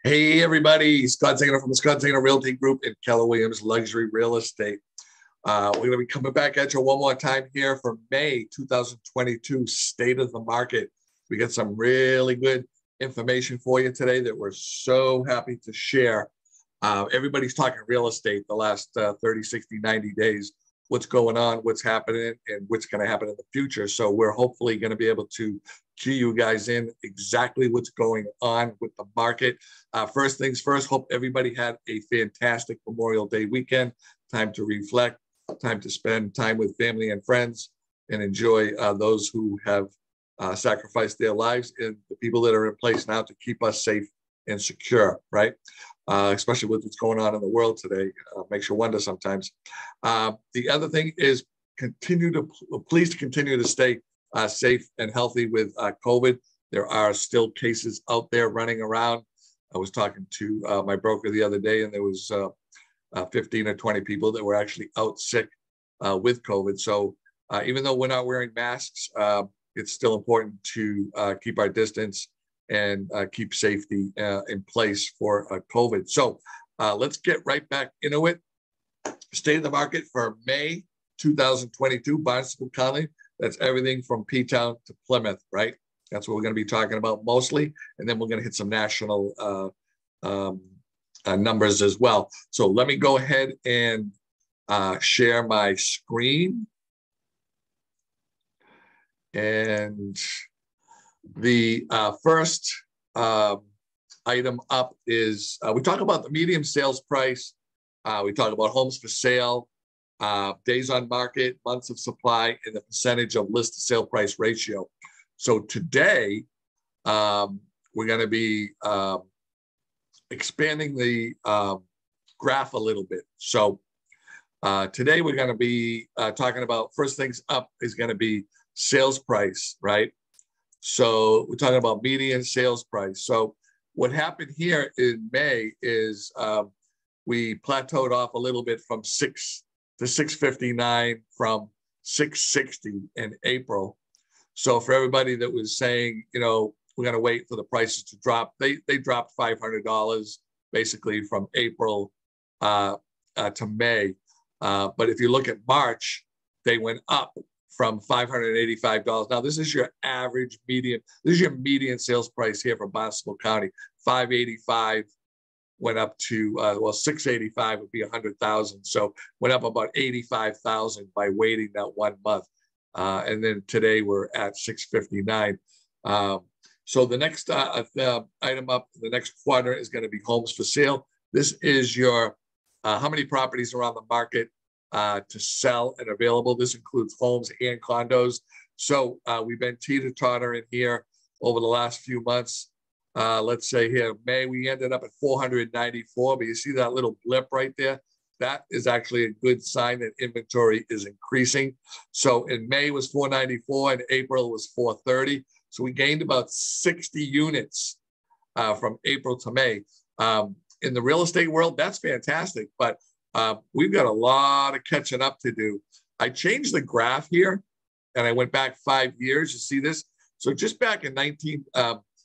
Hey, everybody. Scott Zanger from the Scott Zanger Realty Group in Keller Williams Luxury Real Estate. We're going to be coming back at you one more time here for May 2022 State of the Market. We got some really good information for you today that we're so happy to share. Everybody's talking real estate the last 30, 60, 90 days. What's going on, what's happening, and what's going to happen in the future. So we're hopefully going to be able to key you guys in exactly what's going on with the market. First things first, hope everybody had a fantastic Memorial Day weekend. Time to reflect, time to spend time with family and friends, and enjoy those who have sacrificed their lives and the people that are in place now to keep us safe and secure, right? Especially with what's going on in the world today. Makes you wonder sometimes. The other thing is please continue to stay safe and healthy with COVID. There are still cases out there running around. I was talking to my broker the other day, and there was 15 or 20 people that were actually out sick with COVID. So even though we're not wearing masks, it's still important to keep our distance and keep safety in place for COVID. So let's get right back into it. State of the market for May 2022, Barnstable County. That's everything from P-Town to Plymouth, right? That's what we're going to be talking about mostly. And then we're going to hit some national numbers as well. So let me go ahead and share my screen. And the first item up is we talk about the median sales price. We talk about homes for sale, days on market, months of supply, and the percentage of list to sale price ratio. So today, we're going to be expanding the graph a little bit. So today we're going to be talking about, first things up is going to be sales price, right? So we're talking about median sales price. So what happened here in May is we plateaued off a little bit from 6 to 659 from 660 in April. So for everybody that was saying, you know, we're going to wait for the prices to drop, they dropped $500 basically from April to May. But if you look at March, they went up from $585. Now, this is your average median. This is your median sales price here for Barnstable County. 585 went up to, well, 685 would be 100,000. So went up about 85,000 by waiting that 1 month. And then today we're at 659. So the next item up, the next quadrant is going to be homes for sale. This is your, how many properties are on the market to sell and available. This includes homes and condos. So we've been teeter-totter in here over the last few months. Let's say here, May, we ended up at 494, but you see that little blip right there? That is actually a good sign that inventory is increasing. So in May was 494, and April was 430. So we gained about 60 units from April to May. In the real estate world, that's fantastic, but we've got a lot of catching up to do. I changed the graph here, and I went back 5 years. You see this? So just back in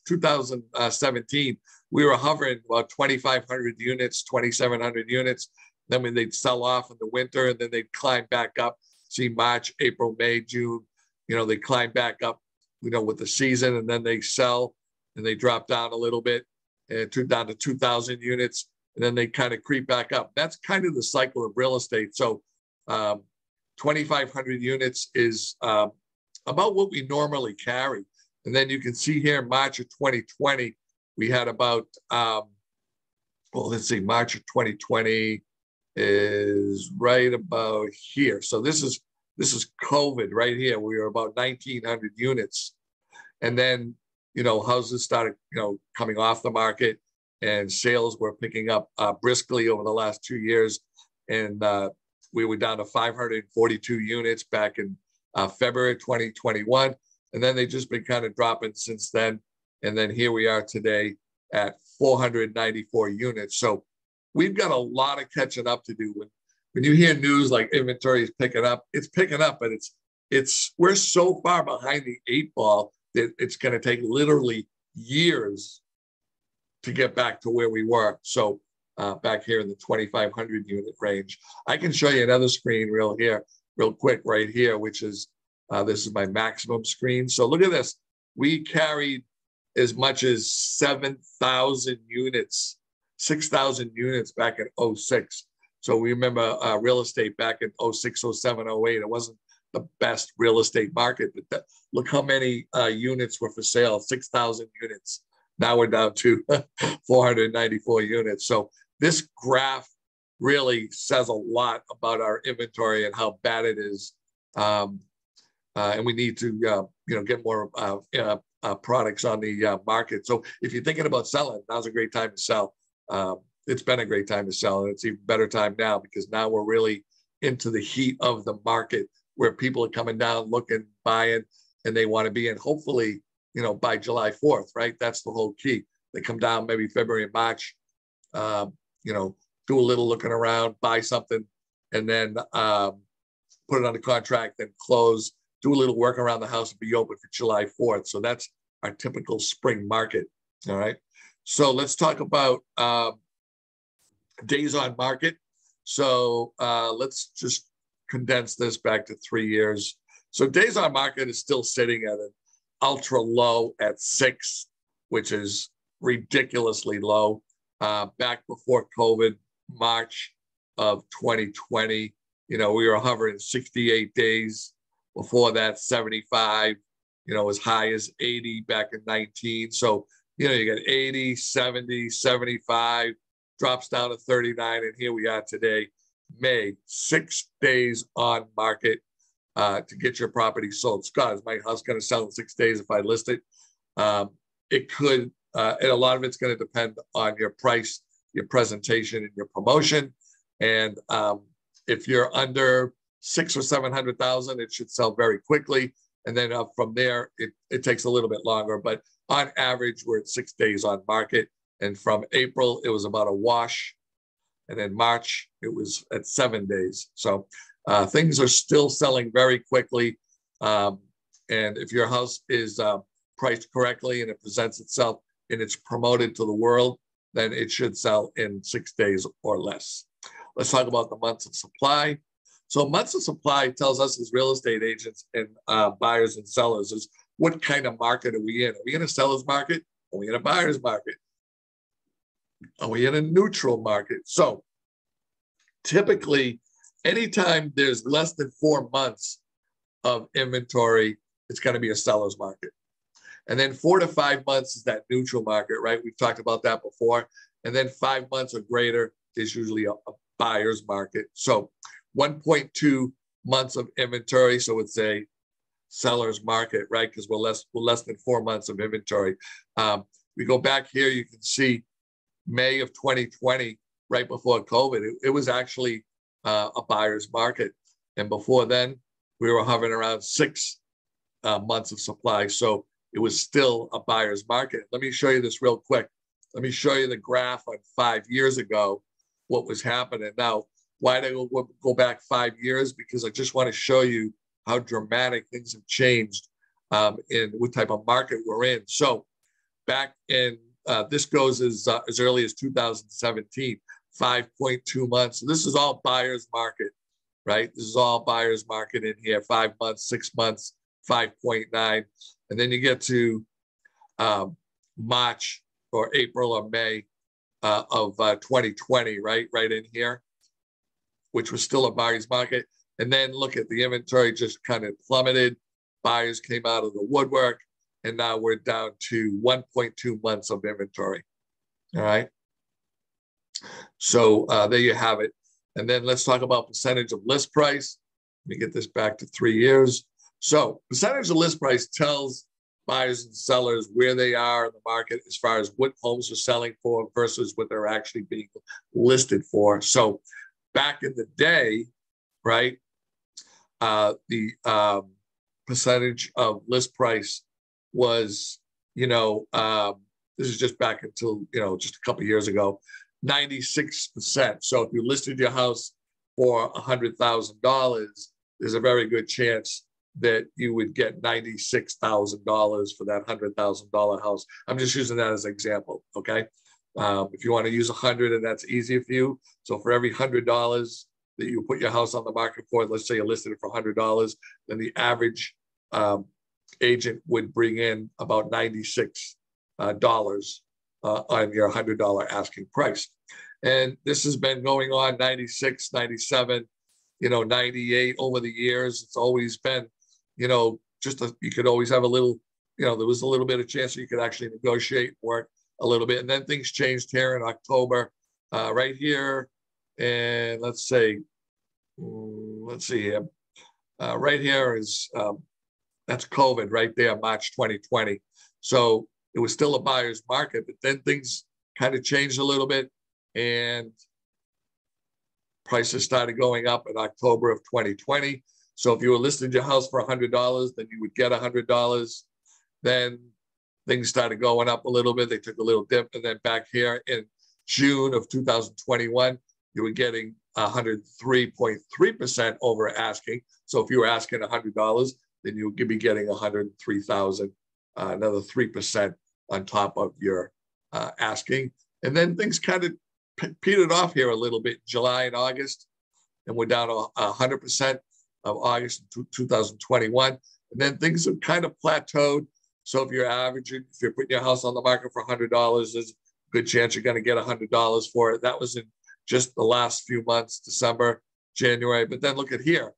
2017, we were hovering about 2,500 units, 2,700 units. Then when they'd sell off in the winter, and then they'd climb back up. See, March, April, May, June, you know, they climb back up, you know, with the season, and then they sell and they drop down a little bit and down to 2,000 units. And then they kind of creep back up. That's kind of the cycle of real estate. So 2,500 units is about what we normally carry. And then you can see here, March of 2020, we had about, well, let's see, March of 2020 is right about here. So this is COVID right here. We were about 1,900 units. And then, you know, houses started, you know, coming off the market, and sales were picking up briskly over the last 2 years. And we were down to 542 units back in February 2021. And then they've just been kind of dropping since then. And then here we are today at 494 units. So we've got a lot of catching up to do. When you hear news like inventory is picking up, it's picking up, but we're so far behind the 8 ball that it's going to take literally years to get back to where we were. So back here in the 2,500 unit range. I can show you another screen real quick right here, which is, this is my maximum screen. So look at this. We carried as much as 7,000 units, 6,000 units back in '06. So we remember real estate back in '06, '07, '08. It wasn't the best real estate market, but look how many units were for sale, 6,000 units. Now we're down to 494 units. So this graph really says a lot about our inventory and how bad it is. And we need to, get more products on the market. So if you're thinking about selling, now's a great time to sell. It's been a great time to sell, and it's even better time now because now we're really into the heat of the market where people are coming down, looking, buying, and they want to be in. Hopefully, by July 4th, right? That's the whole key. They come down maybe February and March, do a little looking around, buy something, and then put it on the contract, then close, do a little work around the house and be open for July 4th. So that's our typical spring market. All right. So let's talk about days on market. So let's just condense this back to 3 years. So days on market is still sitting at an ultra low at 6, which is ridiculously low. Back before COVID, March of 2020, we were hovering 68 days. Before that, 75, as high as 80 back in 19. So, you get 80, 70, 75, drops down to 39. And here we are today, May, 6 days on market to get your property sold. Scott, is my house going to sell in 6 days if I list it? It could, and a lot of it's going to depend on your price, your presentation, and your promotion. And if you're under 600,000 or 700,000, it should sell very quickly. And then from there, it takes a little bit longer. But on average, we're at 6 days on market. And from April, it was about a wash. And then March, it was at 7 days. So things are still selling very quickly. And if your house is priced correctly and it presents itself and it's promoted to the world, then it should sell in 6 days or less. Let's talk about the months of supply. So months of supply tells us as real estate agents and buyers and sellers is what kind of market are we in? Are we in a seller's market? Are we in a buyer's market? Are we in a neutral market? So typically, anytime there's less than 4 months of inventory, it's going to be a seller's market. And then 4 to 5 months is that neutral market, right? We've talked about that before. And then 5 months or greater is usually a buyer's market. So 1.2 months of inventory. So it's a seller's market, right? Because we're less than 4 months of inventory. We go back here, you can see May of 2020, right before COVID, it was actually a buyer's market. And before then, we were hovering around 6 months of supply. So it was still a buyer's market. Let me show you this real quick. Let me show you the graph on 5 years ago, what was happening. Now, why did I go back 5 years? Because I just want to show you how dramatic things have changed in what type of market we're in. So back in, this goes as early as 2017, 5.2 months. So this is all buyer's market, right? This is all buyer's market in here, 5 months, 6 months, 5.9. And then you get to March or April or May of 2020, right in here, which was still a buyer's market. And then look at the inventory just kind of plummeted. Buyers came out of the woodwork, and now we're down to 1.2 months of inventory. All right. So there you have it. And then let's talk about percentage of list price. Let me get this back to 3 years. So percentage of list price tells buyers and sellers where they are in the market as far as what homes are selling for versus what they're actually being listed for. So back in the day, right, the percentage of list price was, this is just back until, just a couple of years ago, 96%. So if you listed your house for $100,000, there's a very good chance that you would get $96,000 for that $100,000 house. I'm just using that as an example, okay? If you want to use 100 and that's easier for you, so for every $100 that you put your house on the market for, let's say you listed it for $100, then the average agent would bring in about $96 on your $100 asking price. And this has been going on 96, 97, 98 over the years. It's always been, you could always have a little, there was a little bit of chance that you could actually negotiate, work a little bit. And then things changed here in October, right here. And let's see here. Right here is, that's COVID right there, March 2020. So it was still a buyer's market, but then things kind of changed a little bit and prices started going up in October of 2020. So if you were listing your house for $100, then you would get $100. Then things started going up a little bit. They took a little dip. And then back here in June of 2021, you were getting 103.3% over asking. So if you were asking $100, then you would be getting $103,000, another 3% on top of your asking. And then things kind of petered off here a little bit in July and August, and we're down to 100% of August 2021. And then things have kind of plateaued. So if you're averaging, if you're putting your house on the market for $100, there's a good chance you're going to get $100 for it. That was in just the last few months, December, January. But then look at here,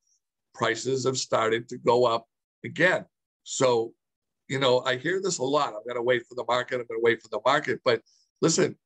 prices have started to go up again. So, I hear this a lot. I'm going to wait for the market. I'm going to wait for the market. But listen,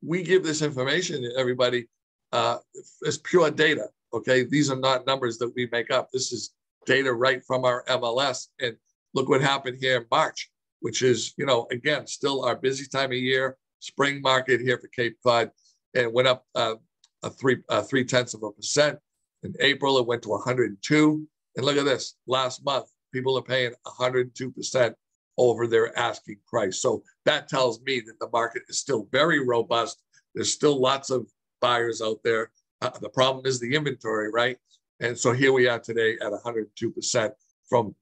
we give this information to everybody as pure data. Okay, these are not numbers that we make up. This is data right from our MLS. And look what happened here in March, which is, again, still our busy time of year, spring market here for Cape Cod, and it went up 0.3%. In April, it went to 102. And look at this, last month, people are paying 102% over their asking price. So that tells me that the market is still very robust. There's still lots of buyers out there. The problem is the inventory, right? And so here we are today at 102% from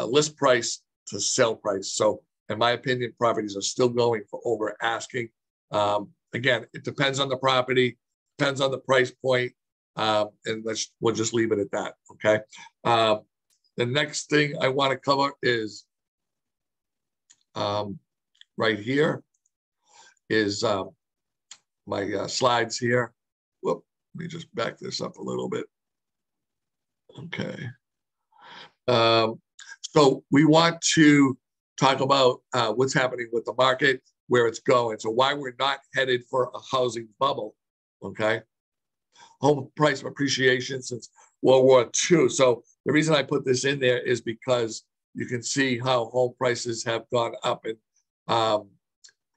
list price to sale price. So in my opinion, properties are still going for over asking. Again, it depends on the property, depends on the price point, and we'll just leave it at that, okay? The next thing I want to cover is right here is my slides here. Whoop, let me just back this up a little bit. Okay. So we want to talk about what's happening with the market, where it's going. So why we're not headed for a housing bubble, okay? Home price appreciation since World War II. So the reason I put this in there is because you can see how home prices have gone up and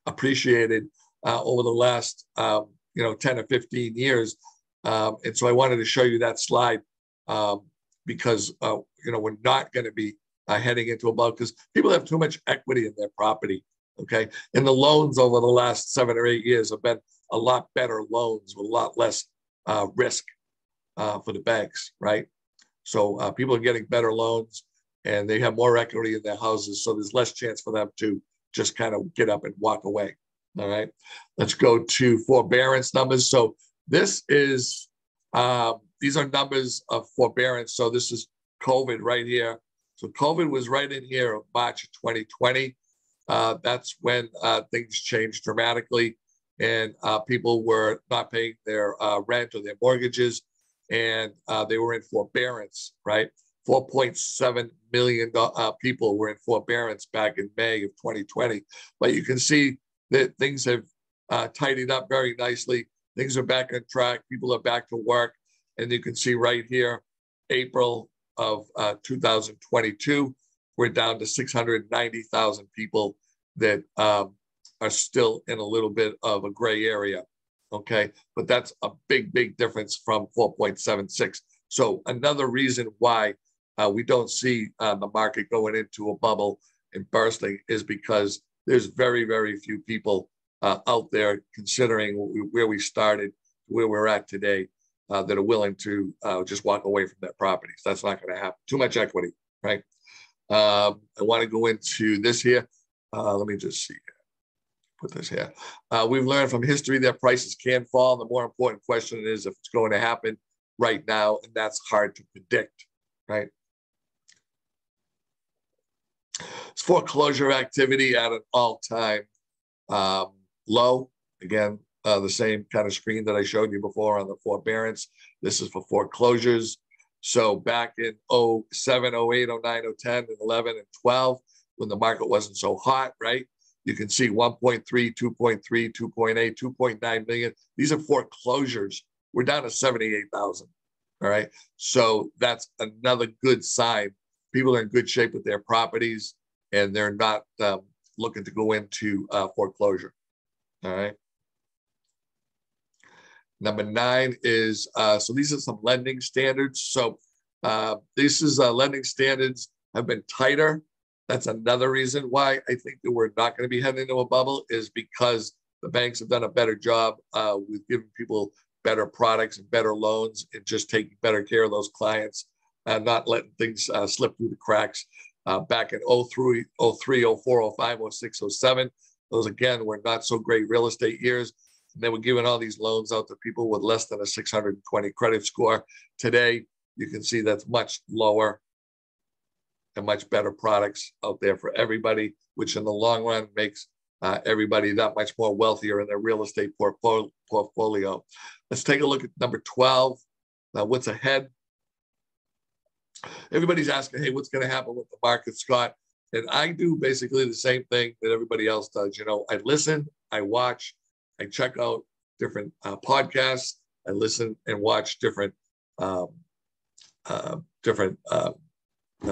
appreciated over the last 10 or 15 years. And so I wanted to show you that slide because we're not going to be heading into a bubble because people have too much equity in their property. Okay, and the loans over the last 7 or 8 years have been a lot better loans with a lot less risk for the banks, right? So people are getting better loans and they have more equity in their houses. So there's less chance for them to just kind of get up and walk away. All right, let's go to forbearance numbers. So this is, these are numbers of forbearance. So this is COVID right here. So COVID was right in here of March of 2020. That's when things changed dramatically and people were not paying their rent or their mortgages and they were in forbearance, right? 4.7 million people were in forbearance back in May of 2020. But you can see that things have tidied up very nicely. Things are back on track. People are back to work. And you can see right here, April of 2022, we're down to 690,000 people that are still in a little bit of a gray area, okay? But that's a big, big difference from 4.76. So another reason why we don't see the market going into a bubble and bursting is because there's very, very few people out there considering where we started, where we're at today. that are willing to just walk away from their properties. That's not going to happen. Too much equity, right? I want to go into this here. Let me just see. Put this here. We've learned from history that prices can fall. The more important question is if it's going to happen right now, and that's hard to predict, right? It's foreclosure activity at an all-time low. Again, the same kind of screen that I showed you before on the forbearance. This is for foreclosures. So back in 07, 08, 09, 010, and 11, and 12, when the market wasn't so hot, right? You can see 1.3, 2.3, 2.8, 2.9 million. These are foreclosures. We're down to 78,000. All right. So that's another good sign. People are in good shape with their properties and they're not looking to go into foreclosure. All right. Number 9 is, so these are some lending standards. So this is lending standards have been tighter. That's another reason why I think that we're not going to be heading into a bubble, is because the banks have done a better job with giving people better products and better loans and just taking better care of those clients and not letting things slip through the cracks. Back in 03, 04, 05, 06, 07, those again were not so great real estate years. And they were giving all these loans out to people with less than a 620 credit score. Today, you can see that's much lower and much better products out there for everybody, which in the long run makes everybody that much more wealthier in their real estate portfolio. Let's take a look at number 12. Now, what's ahead? Everybody's asking, hey, what's going to happen with the market, Scott? And I do basically the same thing that everybody else does. You know, I listen, I watch, I check out different podcasts. I listen and watch different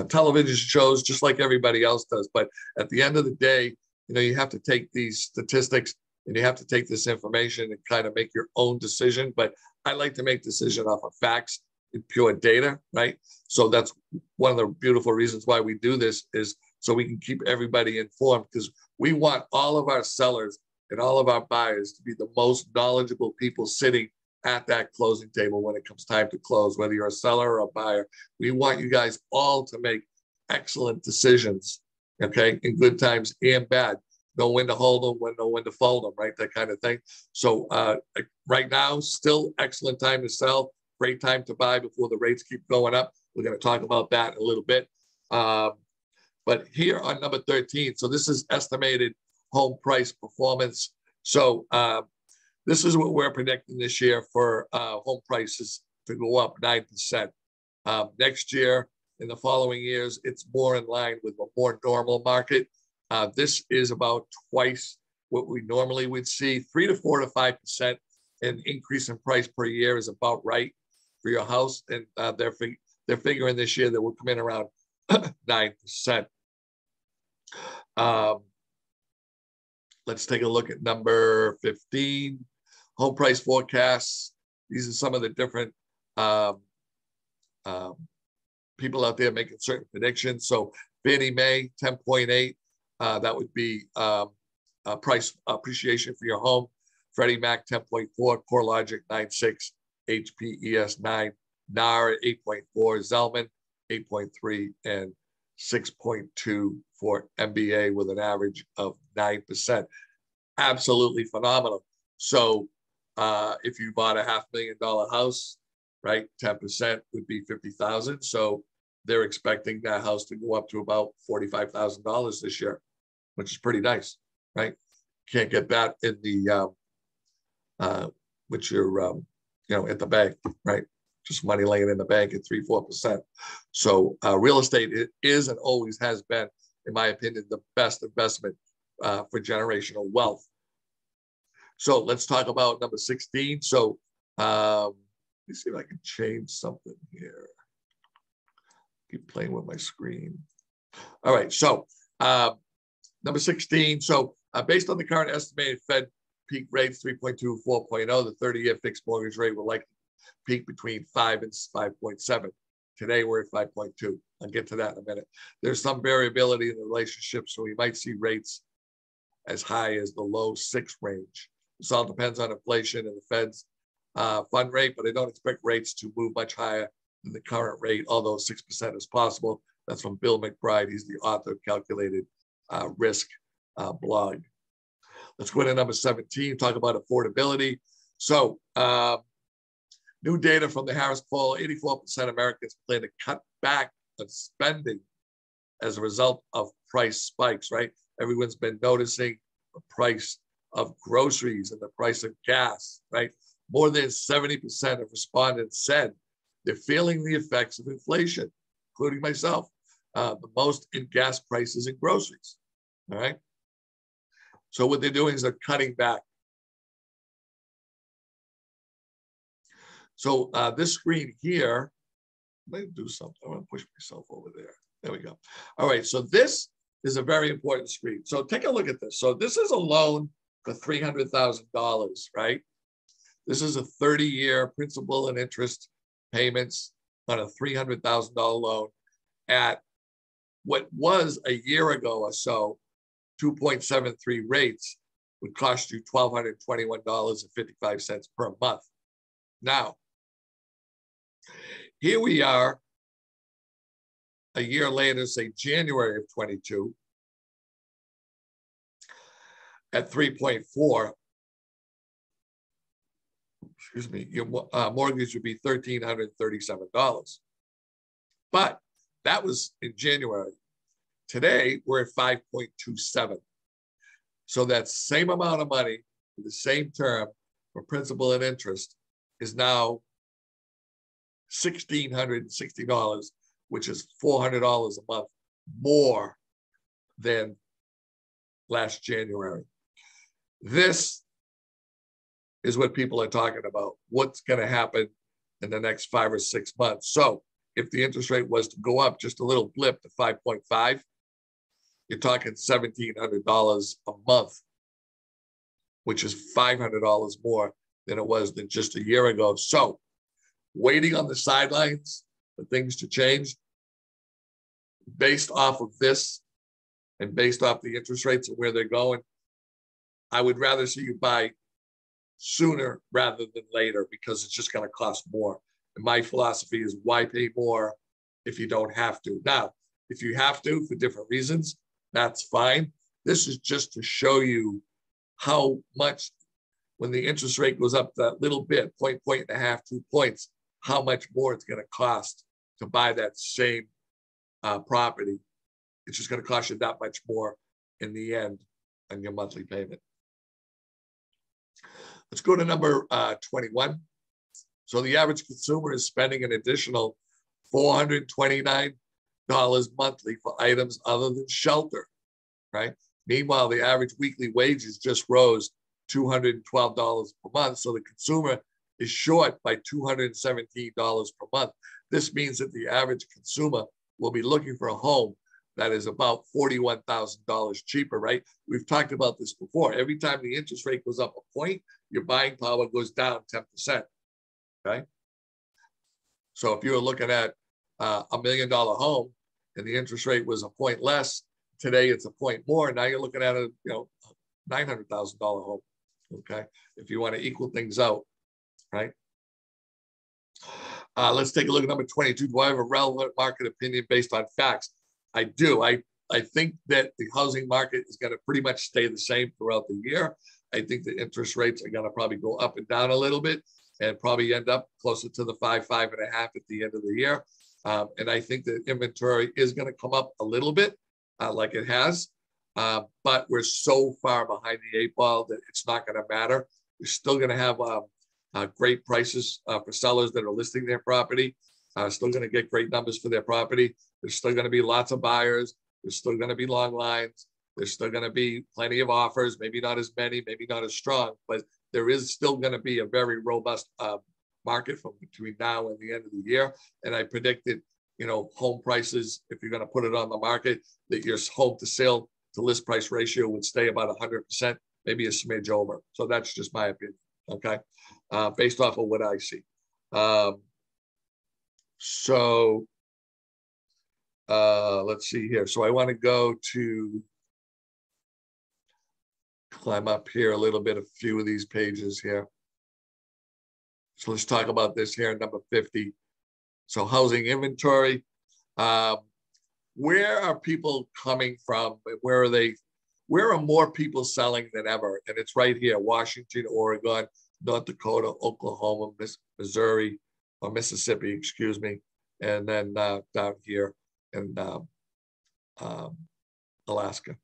television shows, just like everybody else does. But at the end of the day, you know, you have to take these statistics and you have to take this information and kind of make your own decision. But I like to make decisions off of facts and pure data, right? So that's one of the beautiful reasons why we do this, is so we can keep everybody informed, because we want all of our sellers and all of our buyers to be the most knowledgeable people sitting at that closing table when it comes time to close, whether you're a seller or a buyer. We want you guys all to make excellent decisions, okay, in good times and bad. Know when to hold them, know when to fold them, right? That kind of thing. So right now, still excellent time to sell, great time to buy before the rates keep going up. We're going to talk about that in a little bit. But here on number 13, so this is estimated home price performance. So this is what we're predicting this year for home prices to go up 9%. Next year, in the following years, it's more in line with a more normal market. This is about twice what we normally would see. 3 to 4 to 5% an increase in price per year is about right for your house. And they're figuring this year that will come in around 9%. Let's take a look at number 15, home price forecasts. These are some of the different people out there making certain predictions. So Fannie Mae, 10.8, that would be price appreciation for your home. Freddie Mac, 10.4, CoreLogic, 9.6, HPES, 9, NAR, 8.4, Zelman, 8.3, and 6.2 for MBA with an average of 9%. Absolutely phenomenal. So if you bought a $500,000 house, right, 10% would be $50,000. So they're expecting that house to go up to about $45,000 this year, which is pretty nice, right? Can't get that in the which you're at the bank, right? Just money laying in the bank at 3-4%. So real estate is and always has been, in my opinion, the best investment for generational wealth. So let's talk about number 16. So let me see if I can change something here. Keep playing with my screen. All right, so number 16. So based on the current estimated Fed peak rates, 3.2 to 4.0, the 30-year fixed mortgage rate will likely peak between 5 and 5.7. Today, we're at 5.2. I'll get to that in a minute. There's some variability in the relationship, so we might see rates as high as the low 6 range. This all depends on inflation and the Fed's fund rate, but I don't expect rates to move much higher than the current rate, although 6% is possible. That's from Bill McBride. He's the author of Calculated Risk blog. Let's go to number 17, talk about affordability. So new data from the Harris poll, 84% of Americans plan to cut back on spending as a result of price spikes, right? Everyone's been noticing the price of groceries and the price of gas, right? More than 70% of respondents said they're feeling the effects of inflation, including myself, the most in gas prices and groceries, all right? So what they're doing is they're cutting back. So this screen here, let me do something. I want to push myself over there. There we go. All right, so this is a very important screen. So take a look at this. So this is a loan for $300,000, right? This is a 30-year principal and interest payments on a $300,000 loan at what was a year ago or so, 2.73 rates would cost you $1,221.55 per month. Now, here we are a year later, say January of 22, at 3.4. Excuse me, your mortgage would be $1,337. But that was in January. Today, we're at 5.27. So that same amount of money for the same term for principal and interest is now $1,660, which is $400 a month more than last January. This is what people are talking about. What's going to happen in the next 5 or 6 months? So if the interest rate was to go up just a little blip to 5.5, you're talking $1,700 a month, which is $500 more than it was than just a year ago. So waiting on the sidelines for things to change based off of this and based off the interest rates and where they're going, I would rather see you buy sooner rather than later because it's just going to cost more. And my philosophy is why pay more if you don't have to? Now, if you have to for different reasons, that's fine. This is just to show you how much when the interest rate goes up that little bit, point and a half, 2 points, how much more it's going to cost to buy that same property. It's just going to cost you that much more in the end on your monthly payment. Let's go to number 21. So the average consumer is spending an additional $429 monthly for items other than shelter, right? Meanwhile, the average weekly wages just rose $212 per month. So the consumer is short by $217 per month. This means that the average consumer will be looking for a home that is about $41,000 cheaper, right? We've talked about this before. Every time the interest rate goes up a point, your buying power goes down 10%, okay? So if you were looking at $1 million home and the interest rate was a point less, today it's a point more. Now you're looking at a $900,000 home, okay? If you want to equal things out, right? Let's take a look at number 22. Do I have a relevant market opinion based on facts? I do. I think that the housing market is going to pretty much stay the same throughout the year. I think the interest rates are going to probably go up and down a little bit and probably end up closer to the 5.5 at the end of the year. And I think that inventory is going to come up a little bit like it has, but we're so far behind the 8 ball that it's not going to matter. We're still going to have great prices for sellers that are listing their property, still going to get great numbers for their property. There's still going to be lots of buyers. There's still going to be long lines. There's still going to be plenty of offers, maybe not as many, maybe not as strong, but there is still going to be a very robust market from between now and the end of the year. And I predicted, home prices, if you're going to put it on the market, that your home to sale to list price ratio would stay about 100%, maybe a smidge over. So that's just my opinion, okay? Based off of what I see. Let's see here. So I want to go to climb up here a little bit, a few of these pages here. So let's talk about this here, number 50. So housing inventory. Where are people coming from? Where are they? Where are more people selling than ever? And it's right here: Washington, Oregon, North Dakota, Oklahoma, Missouri, or Mississippi, excuse me, and then down here in Alaska,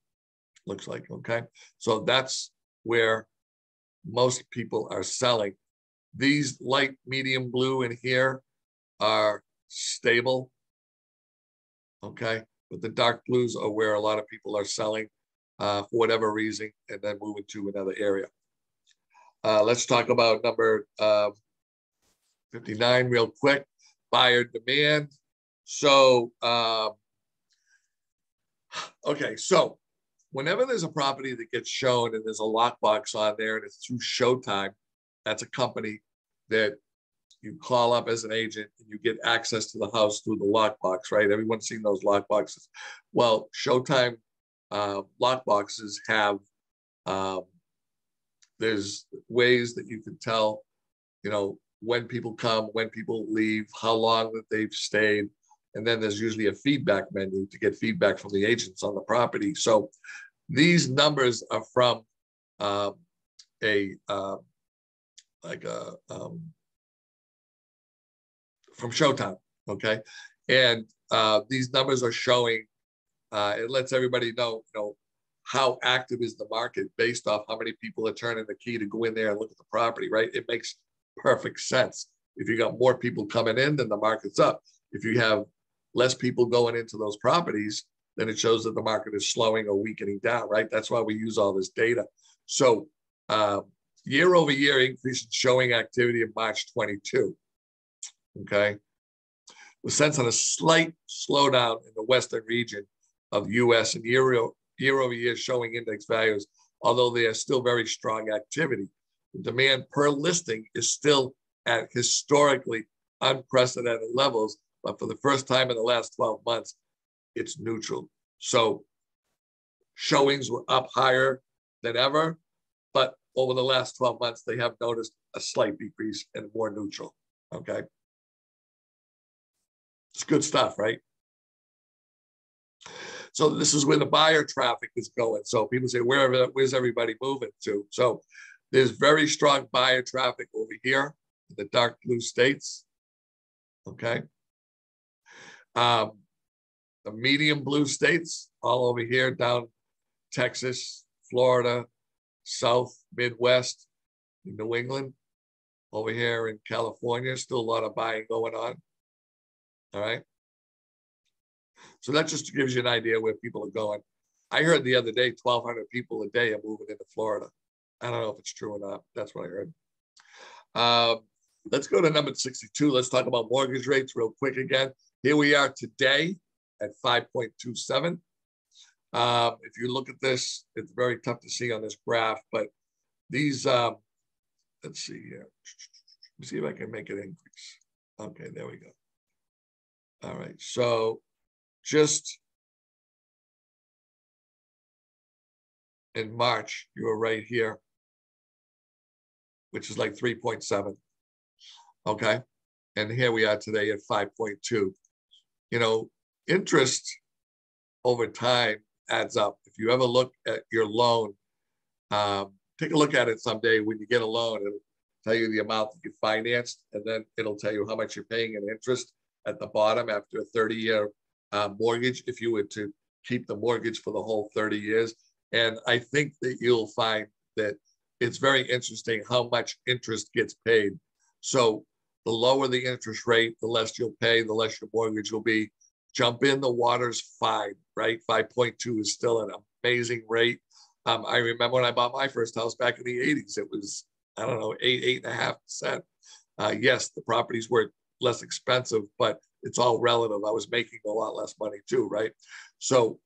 looks like. Okay, so that's where most people are selling. These light medium blue in here are stable. Okay, but the dark blues are where a lot of people are selling for whatever reason and then moving to another area. Let's talk about number 59 real quick, buyer demand. So, okay, so whenever there's a property that gets shown and there's a lockbox on there and it's through Showtime, that's a company that you call up as an agent and you get access to the house through the lockbox, right? Everyone's seen those lockboxes. Well, Showtime lockboxes have, there's ways that you can tell, you know, when people come, when people leave, how long that they've stayed. And then there's usually a feedback menu to get feedback from the agents on the property. So these numbers are from from Showtime, okay? And these numbers are showing, it lets everybody know, how active is the market based off how many people are turning the key to go in there and look at the property, right? It makes perfect sense. If you got more people coming in, then the market's up. If you have less people going into those properties, then it shows that the market is slowing or weakening down, right? That's why we use all this data. So year over year increase in showing activity in March 22. Okay, was sensed on a slight slowdown in the western region of the U.S. and year over year showing index values, although they are still very strong activity. The demand per listing is still at historically unprecedented levels, but for the first time in the last 12 months, it's neutral. So showings were up higher than ever, but over the last 12 months, they have noticed a slight decrease and more neutral, okay? It's good stuff, right? So this is where the buyer traffic is going. So people say, where's everybody moving to? So there's very strong buyer traffic over here in the dark blue states, okay? The medium blue states, all over here, down Texas, Florida, South, Midwest, New England, over here in California, still a lot of buying going on. All right. So that just gives you an idea where people are going. I heard the other day, 1,200 people a day are moving into Florida. I don't know if it's true or not. That's what I heard. Let's go to number 62. Let's talk about mortgage rates real quick again. Here we are today at 5.27. If you look at this, it's very tough to see on this graph, but these, let's see here. Let's see if I can make it increase. Okay, there we go. All right, so just in March, you were right here, which is like 3.7. Okay, and here we are today at 5.2. You know, interest over time adds up. If you ever look at your loan, take a look at it someday when you get a loan. It'll tell you the amount that you financed, and then it'll tell you how much you're paying in interest at the bottom after a 30-year mortgage, if you were to keep the mortgage for the whole 30 years. And I think that you'll find that it's very interesting how much interest gets paid. So the lower the interest rate, the less you'll pay, the less your mortgage will be. Jump in, the water's fine, right? 5.2 is still an amazing rate. I remember when I bought my first house back in the 80s, it was, I don't know, 8.5%. Yes, the properties were less expensive, but it's all relative. I was making a lot less money too, right? So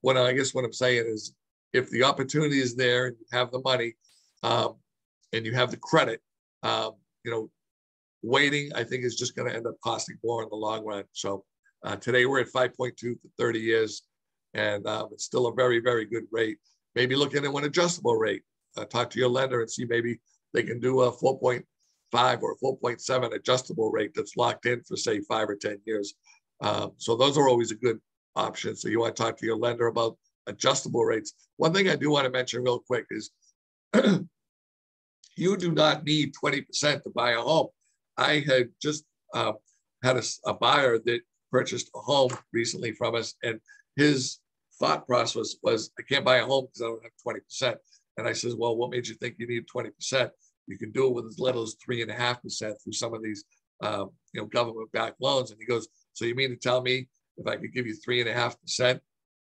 what I'm saying is, if the opportunity is there and you have the money and you have the credit, waiting, I think, is just going to end up costing more in the long run. So today we're at 5.2 for 30 years, and it's still a very, very good rate. Maybe look at an adjustable rate. Talk to your lender and see maybe they can do a 4.75 or a 4.7 adjustable rate that's locked in for say 5 or 10 years. So those are always a good option. So you want to talk to your lender about adjustable rates. One thing I do want to mention real quick is you do not need 20% to buy a home. I had just had a buyer that purchased a home recently from us, and his thought process was, I can't buy a home because I don't have 20%. And I says, well, what made you think you need 20%? You can do it with as little as 3.5% through some of these government-backed loans. And he goes, so you mean to tell me if I could give you 3.5%,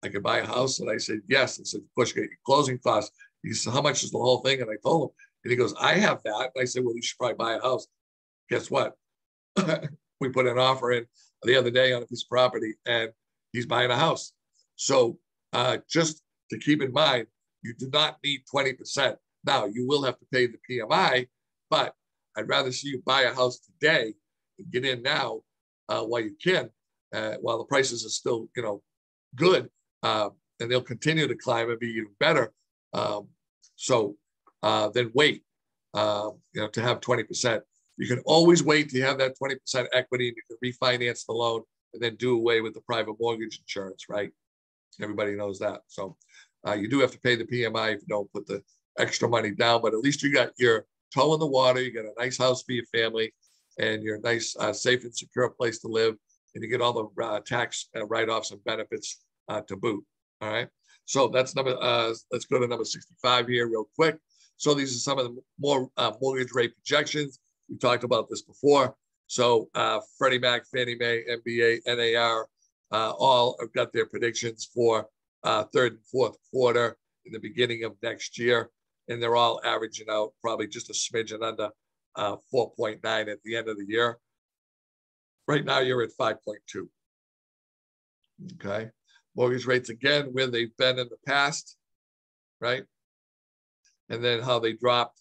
I could buy a house? And I said, yes. I said, push, get your closing costs. He said, how much is the whole thing? And I told him, and he goes, I have that. And I said, well, you should probably buy a house. Guess what? We put an offer in the other day on a piece of property, and he's buying a house. So just to keep in mind, you do not need 20%. Now, you will have to pay the PMI, but I'd rather see you buy a house today and get in now while you can, while the prices are still, good, and they'll continue to climb and be even better. Then wait, to have 20%. You can always wait till you have that 20% equity, and you can refinance the loan and then do away with the private mortgage insurance, right? Everybody knows that. So you do have to pay the PMI if you don't put the extra money down, but at least you got your toe in the water, you got a nice house for your family, and your nice, safe and secure place to live, and you get all the tax write-offs and benefits to boot. All right. So that's number. Let's go to number 65 here real quick. So these are some of the more mortgage rate projections. We talked about this before. So Freddie Mac, Fannie Mae, MBA, NAR, all have got their predictions for third and fourth quarter in the beginning of next year. And they're all averaging out probably just a smidgen under 4.9 at the end of the year. Right now, you're at 5.2. Okay. Mortgage rates, again, where they've been in the past, right? And then how they dropped,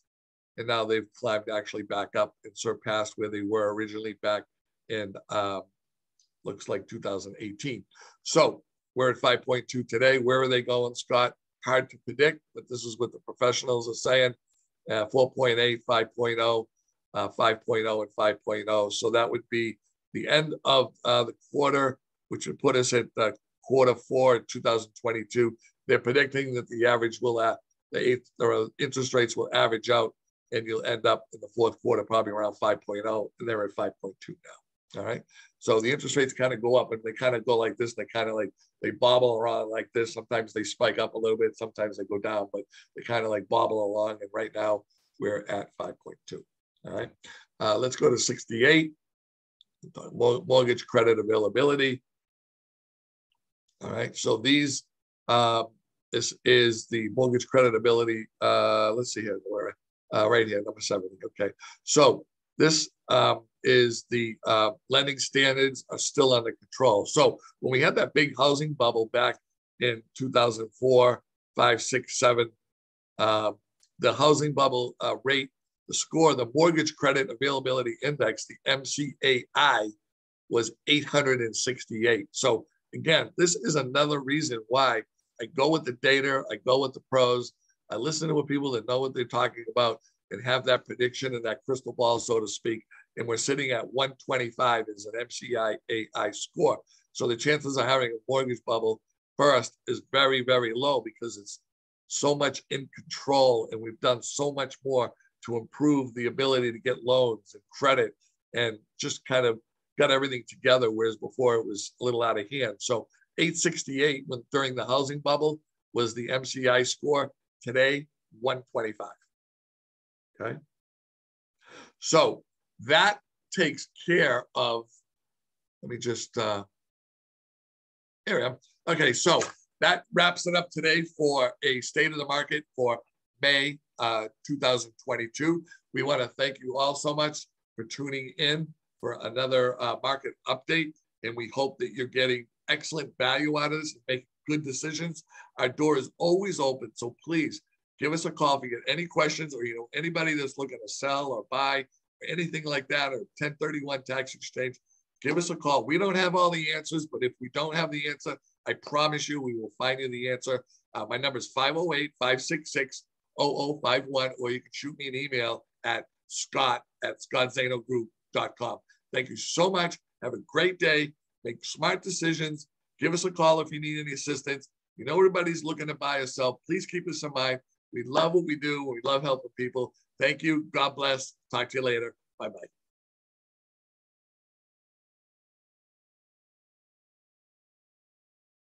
and now they've climbed actually back up and surpassed where they were originally back in, looks like 2018. So we're at 5.2 today. Where are they going, Scott? Hard to predict, but this is what the professionals are saying. 4.8, 5.0, 5.0, and 5.0. So that would be the end of the quarter, which would put us at quarter four 2022. They're predicting that the average will, the interest rates will average out, and you'll end up in the fourth quarter probably around 5.0, and they're at 5.2 now. All right. So the interest rates kind of go up, and they kind of go like this. They kind of like, they bobble around like this. Sometimes they spike up a little bit. Sometimes they go down, but they kind of like bobble along. And right now we're at 5.2. All right. Let's go to 68. Mortgage credit availability. All right. So these, this is the mortgage credit ability. Let's see here. Where, right here, number 7. Okay. So this is the lending standards are still under control. So when we had that big housing bubble back in 2004, 5, 6, 7, the housing bubble rate, the score, the mortgage credit availability index, the MCAI, was 868. So again, this is another reason why I go with the data, I go with the pros, I listen to what people that know what they're talking about and have that prediction and that crystal ball, so to speak. And we're sitting at 125 as an MCAI score. So the chances of having a mortgage bubble burst is very, very low because it's so much in control, and we've done so much more to improve the ability to get loans and credit and just kind of got everything together, whereas before it was a little out of hand. So 868 when during the housing bubble was the MCI score. Today, 125. Okay. So that takes care of, let me just, here we are. Okay, so that wraps it up today for a state of the market for May 2022. We want to thank you all so much for tuning in for another market update, and we hope that you're getting excellent value out of this and making good decisions. Our door is always open, so please give us a call if you get any questions, or anybody that's looking to sell or buy or anything like that, or 1031 tax exchange. Give us a call. We don't have all the answers, but if we don't have the answer, I promise you we will find you the answer. My number is 508-566-0051, or you can shoot me an email at scott@scottzanogroup.com. Thank you so much. Have a great day. Make smart decisions. Give us a call if you need any assistance. You know, everybody's looking to buy or sell. Please keep us in mind. We love what we do. We love helping people. Thank you. God bless. Talk to you later. Bye-bye.